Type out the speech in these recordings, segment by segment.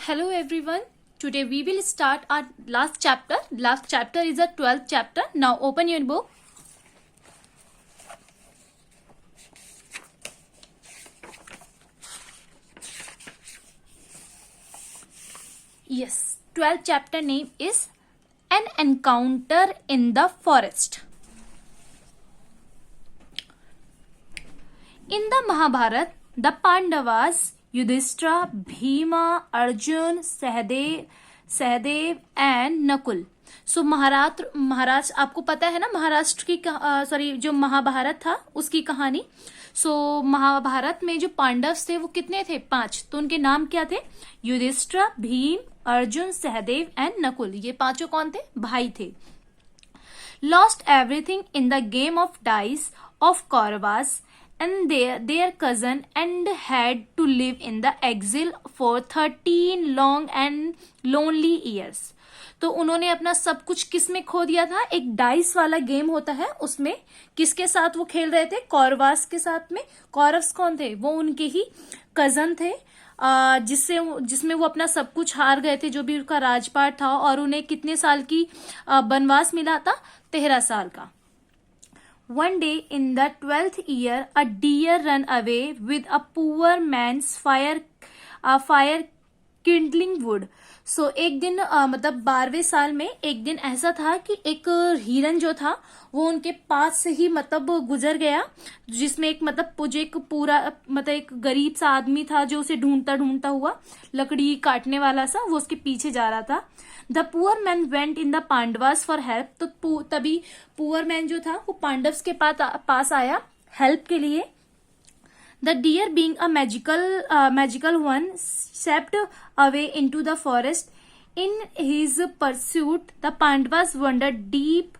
Hello everyone. Today we will start our last chapter. Last chapter is the 12th chapter. Now open your book. Yes, 12th chapter name is An Encounter in the Forest. In the Mahabharata, the Pandavas, Yudhishthira, Bhima, Arjun, Sahadev and Nakul. So Maharashtra आपको पता है ना, महाराष्ट्र की जो महाभारत था उसकी कहानी. सो महाभारत में जो पांडव थे वो कितने थे? 5. तो उनके नाम क्या थे? युधिष्ठिर, भीम, अर्जुन, सहदेव एंड नकुल. ये पांचों कौन थे? भाई थे. Lost everything in the game of dice of Kauravas and their cousin and had to live in the exile for 13 long and lonely years. तो उन्होंने अपना सब कुछ किस में खो दिया था? एक डाइस वाला गेम होता है, उसमें किसके साथ वो खेल रहे थे? कौरवास के साथ में. कौरव्स कौन थे? वो उनके ही कजन थे, जिसमें वो अपना सब कुछ हार गए थे, जो भी उनका राजपाट था. और उन्हें कितने साल की वनवास मिला था? 13 साल का. One day in the 12th year, a deer ran away with a poor man's fire kindling wood. So एक दिन मतलब 12वें साल में एक दिन ऐसा था कि एक हिरन जो था वो उनके पास से ही मतलब गुजर गया, जिसमें एक एक गरीब सा आदमी था जो उसे ढूंढता हुआ लकड़ी काटने वाला सा, वो उसके पीछे जा रहा था. The poor man went in the Pandavas for help. तो तभी पुअर मैन जो था वो पांडव्स के पास आया हेल्प के लिए. The deer, being a magical one, stepped away into the forest. In his pursuit, the Pandavas wandered deep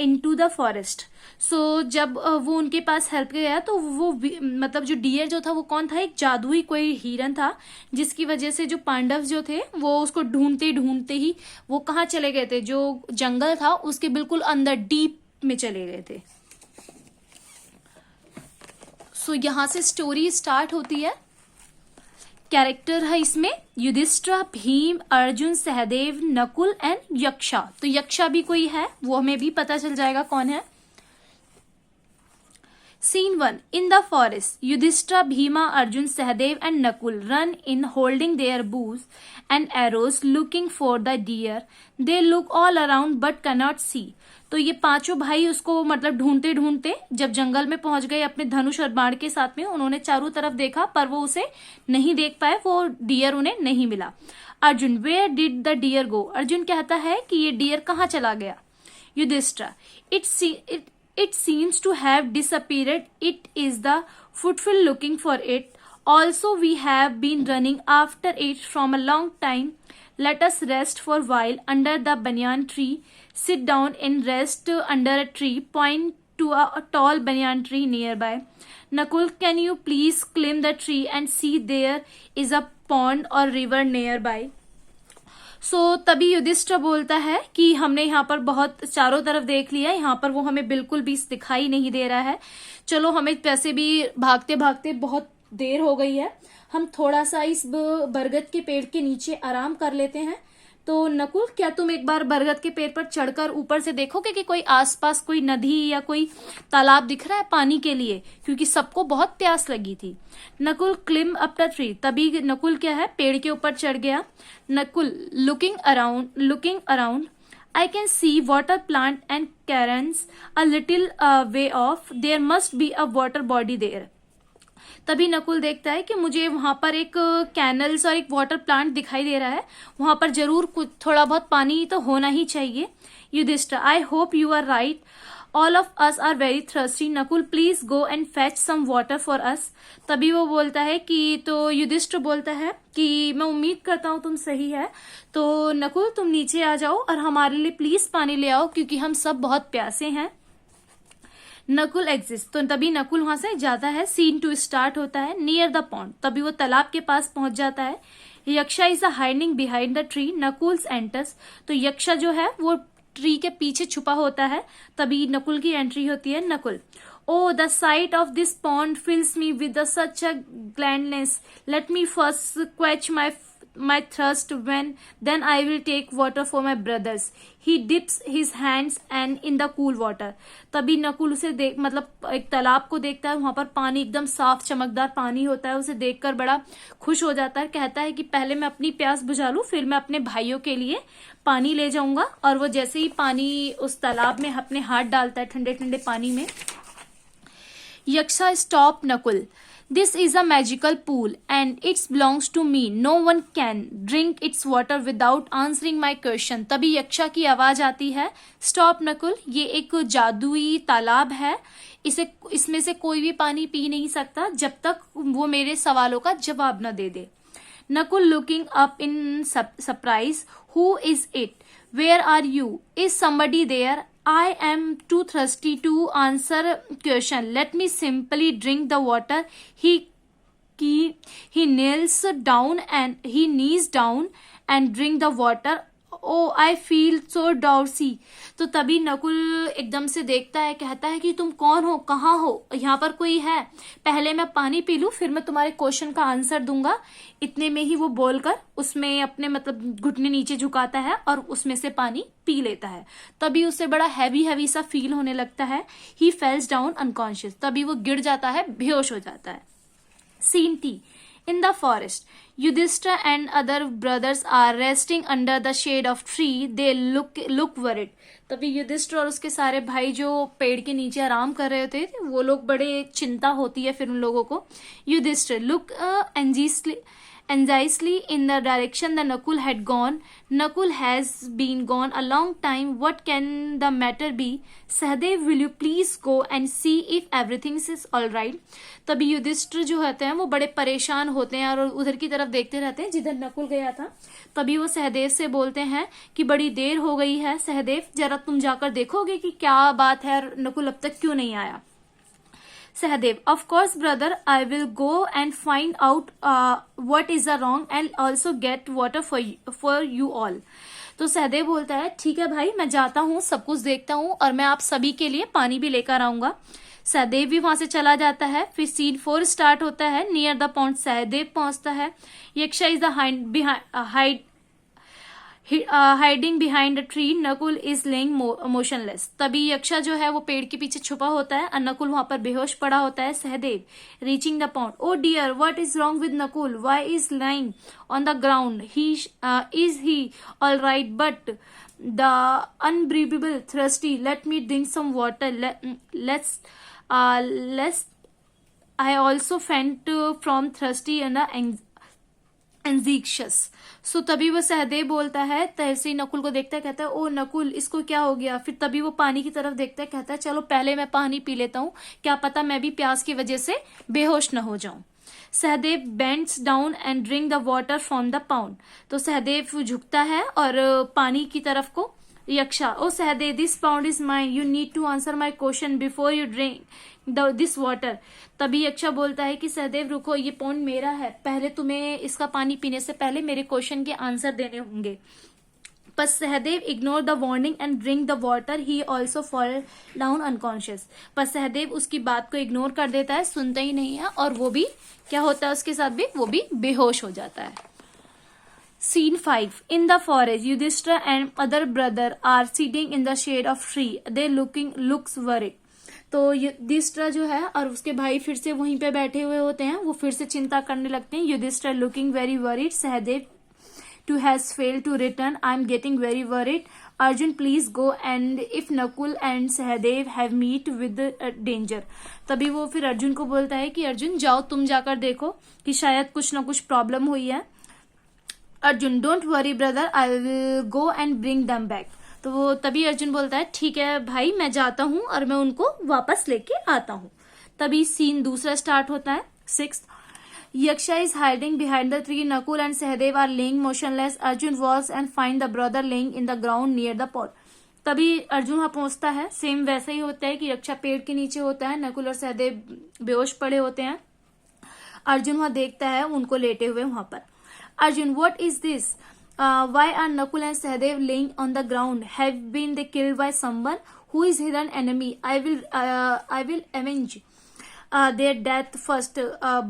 into the forest. So जब वो उनके पास हेल्प गया तो वो मतलब जो डियर जो था वो कौन था? एक जादुई कोई हिरन था, जिसकी वजह से जो पांडव जो थे वो उसको ढूंढते ही वो कहाँ चले गए थे? जो जंगल था उसके बिल्कुल अंदर डीप में चले गए थे. सो यहां से स्टोरी स्टार्ट होती है. कैरेक्टर है इसमें युधिष्ठिर, भीम, अर्जुन, सहदेव, नकुल एंड यक्षा. तो यक्षा भी कोई है, वो हमें भी पता चल जाएगा कौन है. Scene 1. In the forest, Yudhishthira, Bhima, Arjun, Sahadev and Nakul run in holding their bows and arrows looking for the deer. They look all around but cannot see. तो ये पांचों भाई उसको मतलब ढूंढते जब जंगल में पहुंच गए अपने धनुष और बाण के साथ में, उन्होंने चारों तरफ देखा पर वो उसे नहीं देख पाए, वो डियर उन्हें नहीं मिला. Arjun, where did the deer go? Arjun कहता है कि ये डियर कहाँ चला गया? Yudhishthir, It seems to have disappeared. It is the footfall looking for it. Also, we have been running after it from a long time. Let us rest for a while under the banyan tree. Sit down and rest under a tree. Point to a tall banyan tree nearby. Nakul, can you please climb the tree and see there is a pond or river nearby? सो तभी युधिष्ठिर बोलता है कि हमने यहाँ पर बहुत चारों तरफ देख लिया, यहाँ पर वो हमें बिल्कुल भी दिखाई नहीं दे रहा है. चलो, हमें वैसे भी भागते भागते बहुत देर हो गई है, हम थोड़ा सा इस बरगद के पेड़ के नीचे आराम कर लेते हैं. तो नकुल, क्या तुम एक बार बरगद के पेड़ पर चढ़कर ऊपर से देखोगे कि कोई आसपास कोई नदी या कोई तालाब दिख रहा है पानी के लिए, क्योंकि सबको बहुत प्यास लगी थी. Nakul climb up the tree. तभी नकुल क्या है, पेड़ के ऊपर चढ़ गया. Nakul, looking around, I can see water plant and cairns a little way off. There must be a water body there. तभी नकुल देखता है कि मुझे वहां पर एक कैनल्स और एक वाटर प्लांट दिखाई दे रहा है, वहां पर जरूर कुछ थोड़ा बहुत पानी तो होना ही चाहिए. Yudhishthir, I hope you are right. All of us are very thirsty. Nakul, please go and fetch some water for us. तभी वो बोलता है कि तो युधिष्ठिर बोलता है कि मैं उम्मीद करता हूँ तुम सही है, तो नकुल तुम नीचे आ जाओ और हमारे लिए प्लीज पानी ले आओ, क्योंकि हम सब बहुत प्यासे हैं. नकुल एग्जिस्ट. तो तभी नकुल वहां से जाता है. सीन 2 स्टार्ट होता है. Near the pond. तभी वो तालाब के पास पहुंच जाता है. Yaksha is hiding behind the tree. Nakul's enters. तो यक्षा जो है वो ट्री के पीछे छुपा होता है. तभी नकुल की एंट्री होती है. Nakul, Oh, the sight of this pond fills me with such a gladness. Let me first quench my my thirst when then I will take water for my brothers. He dips his hands and in the cool water. तभी नकुल उसे देख मतलब एक तालाब को देखता है, वहां पर पानी एकदम साफ चमकदार पानी होता है, उसे देखकर बड़ा खुश हो जाता है, कहता है कि पहले मैं अपनी प्यास बुझा लूं, फिर मैं अपने भाइयों के लिए पानी ले जाऊंगा। और वो जैसे ही पानी उस तालाब में अपने हाथ डालता है ठंडे ठंडे पानी में, Yaksha stop Nakul, this is a magical pool and its belongs to me, no one can drink its water without answering my question. तभी यक्षा की आवाज आती है, स्टॉप नकुल, ये एक जादुई तालाब है, इसमें से कोई भी पानी पी नहीं सकता जब तक वो मेरे सवालों का जवाब न दे दे। Nakul looking up in surprise, who is it, where are you, is somebody there, I am too thirsty to answer question. Let me simply drink the water. He kneels down and drink the water. Oh, I feel so drowsy. तो तभी नकुल एकदम से देखता है, कहता है कि तुम कौन हो, कहाँ हो, यहाँ पर कोई है, पहले मैं पानी पी लूं फिर मैं तुम्हारे क्वेश्चन का आंसर दूंगा। इतने में ही वो बोलकर उसमें अपने मतलब घुटने नीचे झुकाता है और उसमें से पानी पी लेता है। तभी उसे बड़ा हैवी सा फील होने लगता है। ही फेल्स डाउन अनकॉन्शियस, तभी वो गिर जाता है, बेहोश हो जाता है। Scene T, in the forest, Yudhishthira and other brothers are resting under the shade of tree. They look worried. तभी युधिष्ठिर और उसके सारे भाई जो पेड़ के नीचे आराम कर रहे थे, वो लोग बड़े चिंता होती है फिर उन लोगों को। Yudhishthir look anxiously in the direction that Nakul had gone. Nakul has been gone a long time. What can the matter be? Sahadev, will you please go and see if everything is all right? तभी युधिष्ठिर जो होते हैं वो बड़े परेशान होते हैं और उधर की तरफ देखते रहते हैं जिधर नकुल गया था। तभी वो सहदेव से बोलते हैं कि बड़ी देर हो गई है सहदेव, जरा तुम जाकर देखोगे कि क्या बात है, नकुल अब तक क्यों नहीं आया। Sahadev, of course brother, I will go and find out what is wrong and also get water for you all. तो सहदेव बोलता है, ठीक है भाई, मैं जाता हूँ, सब कुछ देखता हूँ और मैं आप सभी के लिए पानी भी लेकर आऊंगा। सहदेव भी वहां से चला जाता है। फिर सीन 4 स्टार्ट होता है। नियर द पॉन्ड सहदेव पहुंचता है। Yaksha is hiding behind a tree, Nakul is laying motionless. तभी यक्षा जो है वो पेड़ के पीछे छुपा होता है और नकुल वहां पर बेहोश पड़ा होता है। Sahadev reaching the pond, oh dear, what is wrong with Nakul, why is lying on the ground, is he all right, but the unbearable thirsty, let me drink some water, let's I also faint from thirsty and anxious. So तभी वो सहदेव बोलता है, तैसे ही नकुल को देखता है, कहता है, ओ नकुल, इसको क्या हो गया। फिर तभी वो पानी की तरफ देखता है, कहता है, चलो पहले मैं पानी पी लेता हूँ, क्या पता मैं भी प्यास की वजह से बेहोश न हो जाऊं। Sahadev bends down and drink the water from the pound. तो सहदेव झुकता है और पानी की तरफ को। Yaksha, oh Sahadev, this pound is mine, you need to answer my question before you drink this water. तभी यक्षा बोलता है कि सहदेव रुको, ये पॉन्ड मेरा है, पहले तुम्हें इसका पानी पीने से पहले मेरे क्वेश्चन के आंसर देने होंगे। पर Sahdev ignore the warning and drink the water, he also fall down unconscious. पर सहदेव उसकी बात को इग्नोर कर देता है, सुनता ही नहीं है और वो भी क्या होता है उसके साथ भी, वो भी बेहोश हो जाता है। Scene 5. In the forest, Yudhishthira and other brother are sitting in the shade of tree. They looks worried. तो युधिष्ठिर जो है और उसके भाई फिर से वहीं पे बैठे हुए होते हैं, वो फिर से चिंता करने लगते हैं। Yudhishthir looking very worried, Sahdev too has failed to return, I am getting very worried, Arjun please go and if Nakul and Sahdev have meet with danger. तभी वो फिर अर्जुन को बोलता है कि अर्जुन जाओ, तुम जाकर देखो कि शायद कुछ ना कुछ प्रॉब्लम हुई है। Arjun, don't worry brother, I will go and bring them back. तो वो तभी अर्जुन बोलता है, ठीक है भाई, मैं जाता हूं और मैं उनको वापस लेके आता हूं। तभी सीन दूसरा स्टार्ट होता है। 6. Yaksha is hiding behind the tree, Nakul and Sahdev are lying motionless, Arjun walks and find the brother lying in the ground near the pot. तभी अर्जुन वहां पहुंचता है। सेम वैसा ही होता है कि यक्षा पेड़ के नीचे होता है, नकुल और सहदेव बेहोश पड़े होते हैं। अर्जुन वहां देखता है उनको लेटे हुए वहां पर। Arjun, what is this? Why are Nakul and Sahadev laying on the ground? Have been they killed by someone? Who is hidden enemy? I will avenge. their death first,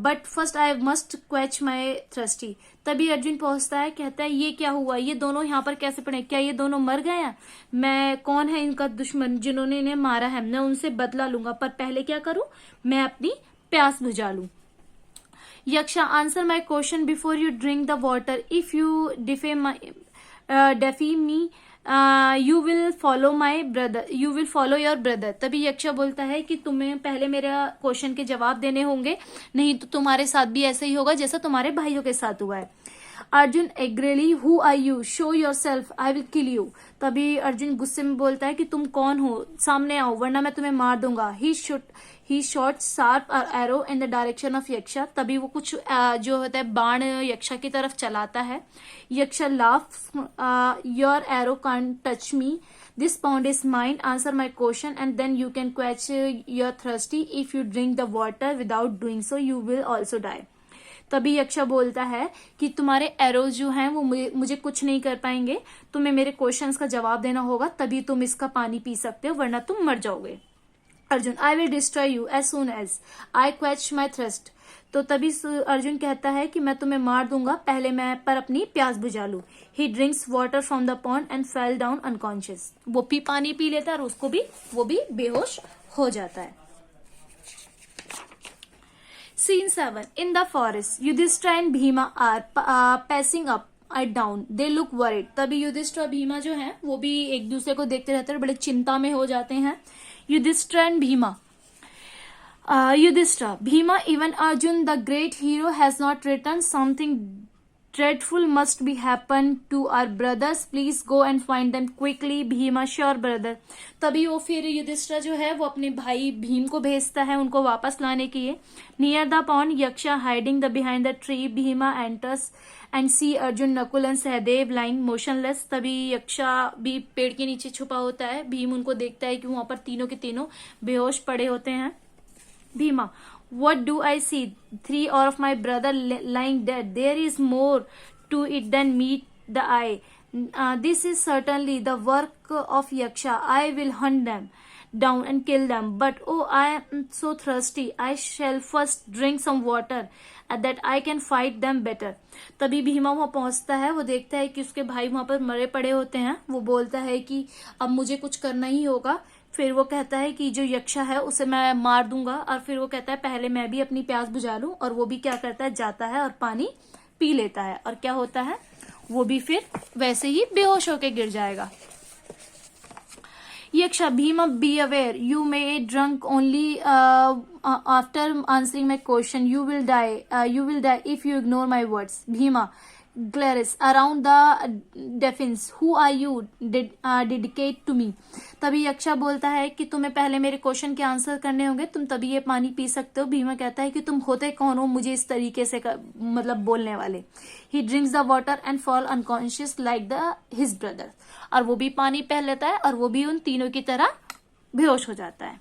but first I must quench my thirsty. तभी अर्जुन पहुंचता है, कहता है ये क्या हुआ, ये दोनों यहाँ पर कैसे पड़े, क्या ये दोनों मर गए हैं? मैं कौन है इनका दुश्मन जिन्होंने इन्हें मारा है, मैं उनसे बदला लूंगा, पर पहले क्या करूं, मैं अपनी प्यास बुझा लूं. Yaksha, answer my question before you drink the water. If you defy me, you will follow my brother, you will follow your brother. तभी यक्षा बोलता है कि तुम्हें पहले मेरा क्वेश्चन के जवाब देने होंगे, नहीं तो तुम्हारे साथ भी ऐसा ही होगा जैसा तुम्हारे भाइयों के साथ हुआ है. Arjun angrily, who are you, show your self, I will kill you. तभी अर्जुन गुस्से में बोलता है कि तुम कौन हो, सामने आओ वरना मैं तुम्हें मार दूंगा. He shot sharp arrow in the direction of Yaksha. तभी वो कुछ जो होता है बाण यक्षा की तरफ चलाता है. Yaksha laughs, your arrow can't touch me, this pound is mine, answer my question and then you can quench your thirsty. If you drink the water without doing so you will also die. तभी यक्षा बोलता है कि तुम्हारे arrows जो हैं वो मुझे कुछ नहीं कर पाएंगे, तुम्हें मेरे क्वेश्चंस का जवाब देना होगा तभी तुम इसका पानी पी सकते हो, वरना तुम मर जाओगे. Arjun, I will destroy you as soon as I quench my thirst. तो तभी अर्जुन कहता है कि मैं तुम्हें मार दूंगा, पहले मैं पर अपनी प्यास बुझा लूं. ही drinks water from the pond and fell down unconscious. वो पानी पी लेता है और वो भी बेहोश हो जाता है. Scene 7. In the forest, Yudhishthira and Bhima are passing up and down. They look worried. तभी युधिष्ठिर और भीमा जो हैं वो भी एक दूसरे को देखते रहते हैं, बड़े चिंता में हो जाते हैं. Yudhishthir and Bhima. Yudhishthira, Bhima, even Arjun, the great hero, has not returned. Something dreadful must be happened to our brothers. Please go and find them quickly. Bhima, sure brother. तभी वो फिर युधिष्ठिर जो है वो अपने भाई भीम को भेजता है उनको वापस लाने के लिए. Near the pond, Yaksha hiding behind the tree. Bhima enters and see Arjun, Nakul and Sahadev lying motionless. तभी यक्षा भी पेड़ के नीचे छुपा होता है. भीम उनको देखता है कि वहां पर तीनों के तीनों बेहोश पड़े होते हैं. Bhima, what do I see? 3 of my brother lying dead. There is more to it than meet the eye. This is certainly the work of Yaksha. I will hunt them down and kill them. But oh, I am so thirsty. I shall first drink some water that I can fight them better. तभी भीमा वहां पहुंचता है, वो देखता है कि उसके भाई वहां पर मरे पड़े होते हैं. वो बोलता है कि अब मुझे कुछ करना ही होगा. फिर वो कहता है कि जो यक्षा है उसे मैं मार दूंगा, और फिर वो कहता है पहले मैं भी अपनी प्यास बुझा लूं. और वो भी क्या करता है, जाता है और पानी पी लेता है. और क्या होता है, वो भी फिर वैसे ही बेहोश होकर गिर जाएगा. Yaksha, Bhima, be aware. You may drunk only after answering my question. You will die. You will die if you ignore my words. Bhima, Glarus, around the defense. Who are you? Dedicate to me. तभी यक्षा बोलता है कि तुम्हें पहले मेरे question के answer करने होंगे, तुम तभी ये पानी पी सकते हो. भीमा कहता है कि तुम होते कौन हो मुझे इस तरीके से मतलब बोलने वाले. ही drinks the water and fall unconscious like the his brother. और वो भी पानी पी लेता है और वो भी उन तीनों की तरह बेहोश हो जाता है.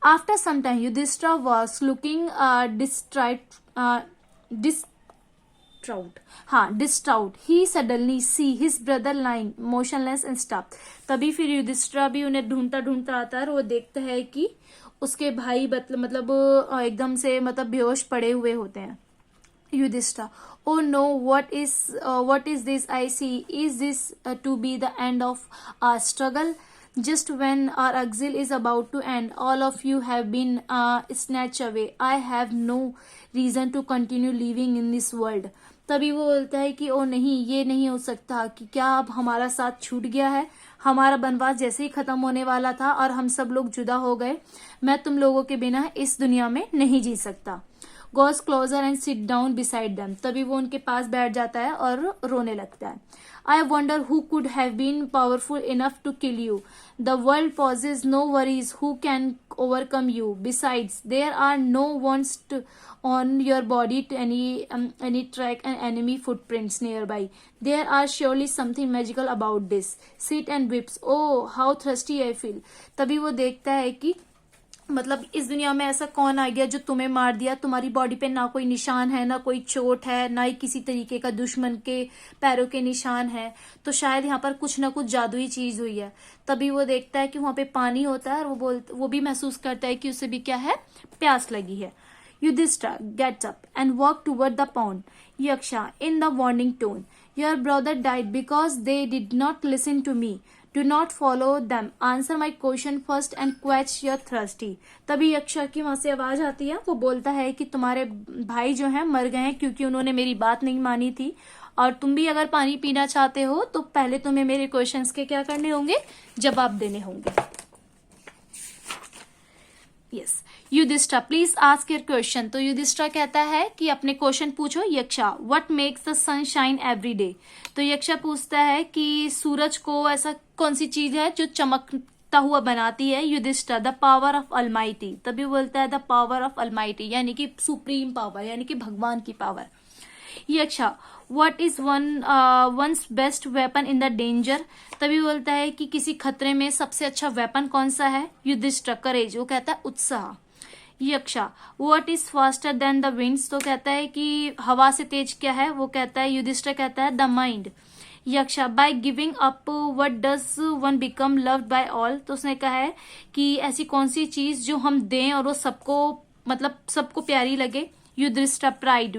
After some time Yudhishthir was looking distraught. He suddenly see his brother lying motionless and stuff. तभी फिर युधिष्ठिर भी उन्हें ढूंढता ढूंढता आता है और वो देखता है कि उसके भाई मतलब एकदम से मतलब बेहोश पड़े हुए होते हैं. Yudhishthir, oh no, what is this I see? Is this to be the end of our struggle? Just when our exile is about to end, all of you have been snatched away. I have no reason to continue living in this world. तभी वो बोलता है कि ओ नहीं, ये नहीं हो सकता कि क्या अब हमारा साथ छूट गया है. हमारा वनवास जैसे ही खत्म होने वाला था और हम सब लोग जुदा हो गए. मैं तुम लोगों के बिना इस दुनिया में नहीं जी सकता. Goes closer and sit down beside them. तभी वो उनके पास बैठ जाता है और रोने लगता है. I wonder who could have been powerful enough to kill you. The world possesses no worries who can overcome you. Besides, there are no wounds on your body to any track and enemy footprints nearby. There are surely something magical about this. Sit and weep. Oh, how thirsty I feel. तभी वो देखता है कि मतलब इस दुनिया में ऐसा कौन आ गया जो तुम्हें मार दिया, तुम्हारी बॉडी पे ना कोई निशान है, ना कोई चोट है, ना ही किसी तरीके का दुश्मन के पैरों के निशान है, तो शायद यहाँ पर कुछ ना कुछ जादुई चीज हुई है। तभी वो देखता है कि वहां पे पानी होता है और वो भी महसूस करता है कि उसे भी क्या है, प्यास लगी है। Yudhishthira gets up and walks toward the pond. Yaksha in the warning tone. Your brother died because they did not listen to me. Do not follow them. Answer my question first and quench your thirsty. तभी यक्षा की वहां से आवाज आती है। वो बोलता है कि तुम्हारे भाई जो हैं मर गए हैं क्योंकि उन्होंने मेरी बात नहीं मानी थी, और तुम भी अगर पानी पीना चाहते हो तो पहले तुम्हें मेरे क्वेश्चंस के क्या करने होंगे, जवाब देने होंगे। Yes, Yudhishthir please ask your question. तो युधिष्ठिर कहता है कि अपने क्वेश्चन पूछो। Yaksha what makes the sun shine every day. तो यक्षा पूछता है कि सूरज को ऐसा कौन सी चीज है जो चमकता हुआ बनाती है। Yudhishthir the power of almighty. तभी बोलता है द पावर ऑफ अलमाइटी, यानी कि सुप्रीम पावर, यानी कि भगवान की power. Yaksha what is one's best weapon in the danger. तभी बोलता है कि किसी खतरे में सबसे अच्छा वेपन कौन सा है। युधिष्ठिर करेज, वो कहता है उत्साह। Yaksha what is faster than the winds. तो कहता है कि हवा से तेज क्या है, वो कहता है, युधिष्ठिर कहता है the mind. यक्षा by giving up what does one become loved by all. तो उसने कहा है कि ऐसी कौन सी चीज जो हम दें और वो सबको, मतलब सबको प्यारी लगे। Yudhishthir pride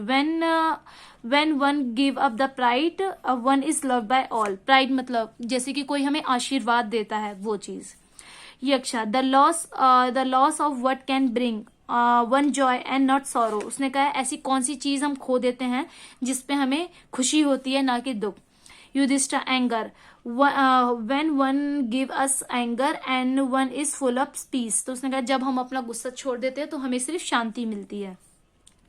when one give up the pride one is loved by all। Pride मतलब जैसे कि कोई हमें आशीर्वाद देता है, वो चीज। Yaksha the loss of what can bring one joy and not sorrow. उसने कहा ऐसी कौन सी चीज हम खो देते हैं जिसपे हमें खुशी होती है, ना कि दुख। Yudhishthir anger when one give us anger and one is full of peace। तो उसने कहा जब हम अपना गुस्सा छोड़ देते हैं तो हमें सिर्फ शांति मिलती है।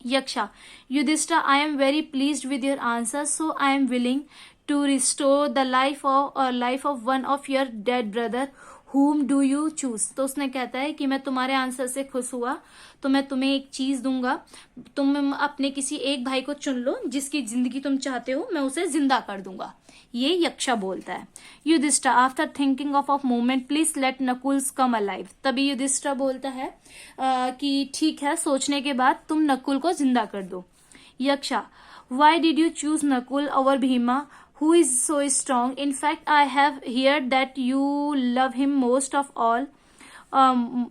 Yaksha Yudhishthir I am very pleased with your answer so I am willing to restore the life of one of your dead brother whom do you choose। तो उसने कहता है कि मैं तुम्हारे आंसर से खुश हुआ तो मैं तुम्हें एक चीज दूंगा, तुम अपने किसी एक भाई को चुन लो जिसकी जिंदगी तुम चाहते हो, मैं उसे जिंदा कर दूंगा। ये यक्षा बोलता है। Yudhishthir after thinking of moment please let Nakul's come alive. तभी युधिष्ठिर बोलता है कि ठीक है, सोचने के बाद तुम नकुल को जिंदा कर दो। Yaksha why did you choose Nakul over Bhima who is so strong? In fact, I have heard that you love him most of all. And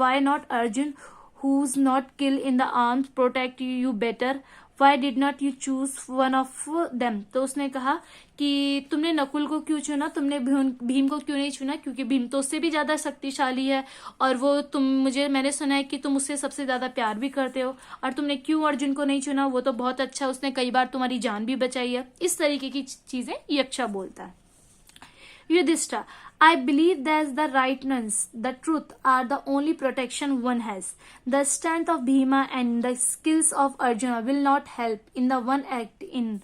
why not Arjun, who's not killed in the arms, protect you better? Why did not you choose one of them? तो उसने कहा कि तुमने नकुल को क्यों चुना, तुमने भीम को क्यों नहीं चुना, क्योंकि भीम तो उससे भी ज्यादा शक्तिशाली है और वो मैंने सुना है कि तुम उससे सबसे ज्यादा प्यार भी करते हो, और तुमने क्यों अर्जुन को नहीं चुना, वो तो बहुत अच्छा, उसने कई बार तुम्हारी जान भी बचाई है। इस तरीके की चीजें यक्षा बोलता है। Yudhishthira, I believe that the rightness, the truth are the only protection one has. The strength of Bhima and the skills of Arjuna will not help in the one act in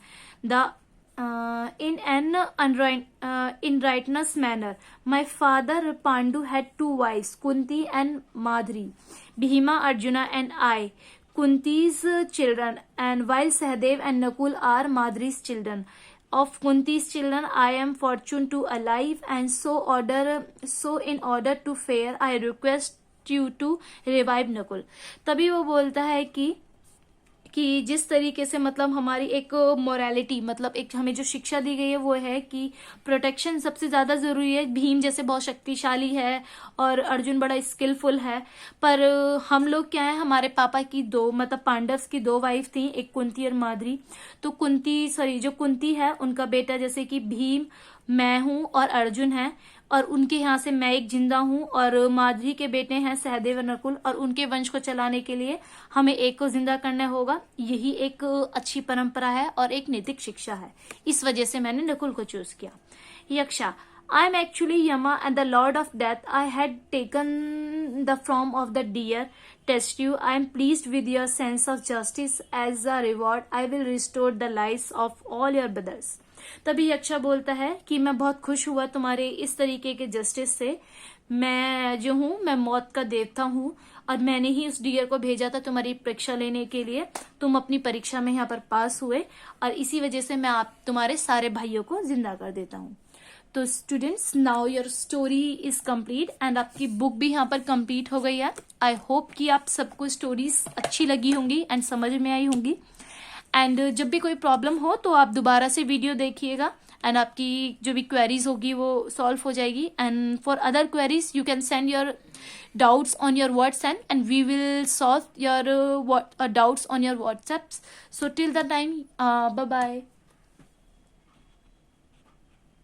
in rightness manner. My father Pandu had two wives, Kunti and Madri. Bhima, Arjuna and I, Kunti's children, and while Sahadev and Nakul are Madri's children. Of Kunti's children I am fortunate to alive, and so in order to fare I request you to revive Nakul। तभी वो बोलता है कि जिस तरीके से मतलब हमारी एक मोरालिटी, मतलब एक हमें जो शिक्षा दी गई है वो है कि प्रोटेक्शन सबसे ज्यादा जरूरी है। भीम जैसे बहुत शक्तिशाली है और अर्जुन बड़ा स्किलफुल है, पर हम लोग क्या है, हमारे पापा की दो, मतलब पांडव्स की दो वाइफ थी, एक कुंती और माद्री। तो जो कुंती है उनका बेटा जैसे कि भीम, मैं हूं और अर्जुन है, और उनके यहाँ से मैं एक जिंदा हूं, और माद्री के बेटे हैं सहदेव और नकुल, और उनके वंश को चलाने के लिए हमें एक को जिंदा करना होगा। यही एक अच्छी परंपरा है और एक नैतिक शिक्षा है, इस वजह से मैंने नकुल को चूज किया। यक्षा I am actually Yama and the Lord of Death. I had taken the form of the deer. Test you. I am pleased with your sense of justice. As a reward, I will restore the lives of all your brothers. तभी यक्षा बोलता है कि मैं बहुत खुश हुआ तुम्हारे इस तरीके के जस्टिस से। मैं जो हूँ, मैं मौत का देवता हूँ, और मैंने ही उस डियर को भेजा था तुम्हारी परीक्षा लेने के लिए। तुम अपनी परीक्षा में यहाँ पर पास हुए, और इसी वजह से मैं तुम्हारे सारे भाइयों को जिंदा कर देता हूँ। तो students now your story is complete and आपकी बुक भी यहाँ पर कंप्लीट हो गई है। आई होप कि आप सबको स्टोरीज अच्छी लगी होंगी एंड समझ में आई होंगी। एंड जब भी कोई प्रॉब्लम हो तो आप दोबारा से वीडियो देखिएगा एंड आपकी जो भी क्वेरीज होगी वो सॉल्व हो जाएगी। And for other queries you can send your doubts on your WhatsApp and we will solve your doubts on your WhatsApp. So till the time, bye bye.